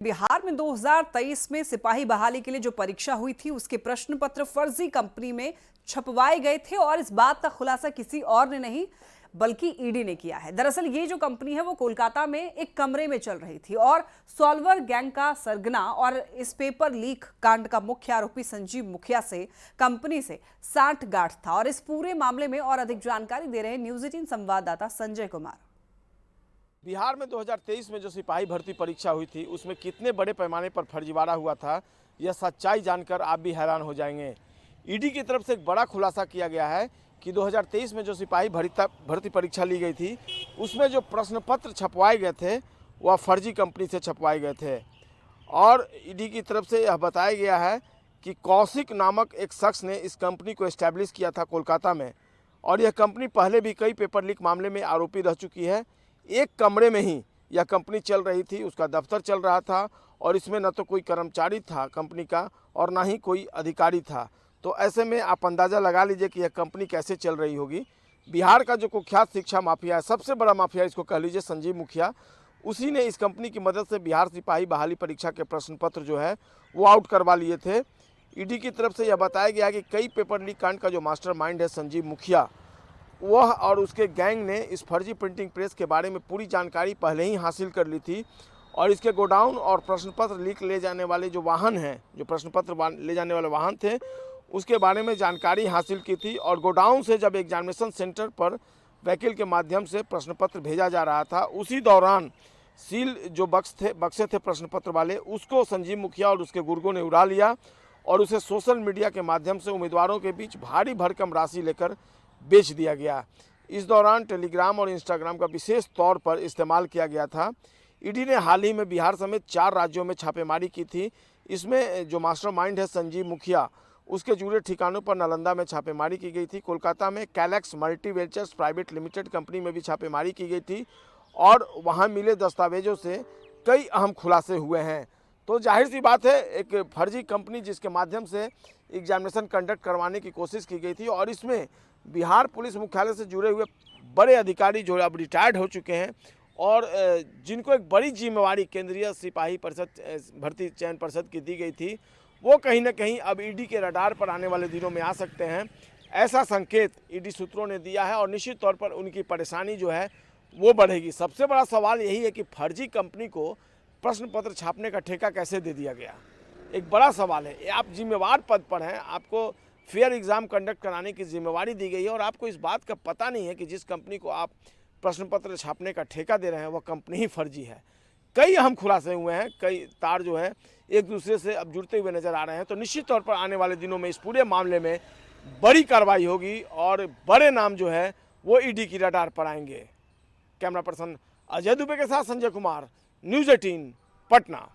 बिहार में 2023 में सिपाही बहाली के लिए जो परीक्षा हुई थी उसके प्रश्न पत्र फर्जी कंपनी में छपवाए गए थे और इस बात का खुलासा किसी और ने नहीं बल्कि ईडी ने किया है। दरअसल ये जो कंपनी है वो कोलकाता में एक कमरे में चल रही थी और सॉल्वर गैंग का सरगना और इस पेपर लीक कांड का मुख्य आरोपी संजीव मुखिया से कंपनी से सांठगांठ था। और इस पूरे मामले में और अधिक जानकारी दे रहे हैं न्यूज 18 संवाददाता संजय कुमार। बिहार में 2023 में जो सिपाही भर्ती परीक्षा हुई थी उसमें कितने बड़े पैमाने पर फर्जीवाड़ा हुआ था, यह सच्चाई जानकर आप भी हैरान हो जाएंगे। ईडी की तरफ से एक बड़ा खुलासा किया गया है कि 2023 में जो सिपाही भर्ती परीक्षा ली गई थी उसमें जो प्रश्न पत्र छपवाए गए थे वह फर्जी कंपनी से छपवाए गए थे। और ईडी की तरफ से यह बताया गया है कि कौशिक नामक एक शख्स ने इस कंपनी को एस्टैब्लिश किया था कोलकाता में, और यह कंपनी पहले भी कई पेपर लीक मामले में आरोपी रह चुकी है। एक कमरे में ही यह कंपनी चल रही थी, उसका दफ्तर चल रहा था और इसमें न तो कोई कर्मचारी था कंपनी का और ना ही कोई अधिकारी था। तो ऐसे में आप अंदाज़ा लगा लीजिए कि यह कंपनी कैसे चल रही होगी। बिहार का जो कुख्यात शिक्षा माफिया है, सबसे बड़ा माफिया इसको कह लीजिए, संजीव मुखिया, उसी ने इस कंपनी की मदद से बिहार सिपाही बहाली परीक्षा के प्रश्न पत्र जो है वो आउट करवा लिए थे। ईडी की तरफ से यह बताया गया कि कई पेपर लीक कांड का जो मास्टरमाइंड है संजीव मुखिया, वह और उसके गैंग ने इस फर्जी प्रिंटिंग प्रेस के बारे में पूरी जानकारी पहले ही हासिल कर ली थी और इसके गोडाउन और प्रश्न पत्र लीक ले जाने वाले जो वाहन हैं, जो प्रश्न पत्र ले जाने वाले वाहन थे, उसके बारे में जानकारी हासिल की थी। और गोडाउन से जब एग्जामिनेशन सेंटर पर वकील के माध्यम से प्रश्न पत्र भेजा जा रहा था, उसी दौरान सील जो बक्से थे प्रश्न पत्र वाले, उसको संजीव मुखिया और उसके गुर्गों ने उड़ा लिया और उसे सोशल मीडिया के माध्यम से उम्मीदवारों के बीच भारी भरकम राशि लेकर बेच दिया गया। इस दौरान टेलीग्राम और इंस्टाग्राम का विशेष तौर पर इस्तेमाल किया गया था। ईडी ने हाल ही में बिहार समेत 4 राज्यों में छापेमारी की थी। इसमें जो मास्टरमाइंड है संजीव मुखिया, उसके जुड़े ठिकानों पर नालंदा में छापेमारी की गई थी। कोलकाता में calyx multi ventures private limited company में भी छापेमारी की गई थी और वहाँ मिले दस्तावेजों से कई अहम खुलासे हुए हैं। तो जाहिर सी बात है, एक फर्जी कंपनी जिसके माध्यम से एग्जामिनेशन कंडक्ट करवाने की कोशिश की गई थी और इसमें बिहार पुलिस मुख्यालय से जुड़े हुए बड़े अधिकारी जो अब रिटायर्ड हो चुके हैं और जिनको एक बड़ी जिम्मेवारी केंद्रीय सिपाही परिषद भर्ती चयन परिषद की दी गई थी, वो कहीं ना कहीं अब ईडी के रडार पर आने वाले दिनों में आ सकते हैं। ऐसा संकेत ईडी सूत्रों ने दिया है और निश्चित तौर पर उनकी परेशानी जो है वो बढ़ेगी। सबसे बड़ा सवाल यही है कि फर्जी कंपनी को प्रश्न पत्र छापने का ठेका कैसे दे दिया गया, एक बड़ा सवाल है। आप जिम्मेवार पद पर हैं, आपको फेयर एग्जाम कंडक्ट कराने की जिम्मेवारी दी गई है और आपको इस बात का पता नहीं है कि जिस कंपनी को आप प्रश्न पत्र छापने का ठेका दे रहे हैं वह कंपनी ही फर्जी है। कई अहम खुलासे हुए हैं, कई तार जो है एक दूसरे से अब जुड़ते हुए नजर आ रहे हैं। तो निश्चित तौर पर आने वाले दिनों में इस पूरे मामले में बड़ी कार्रवाई होगी और बड़े नाम जो है वो ईडी की रडार पर आएंगे। कैमरा पर्सन अजय दुबे के साथ संजय कुमार, न्यूज 18 पटना।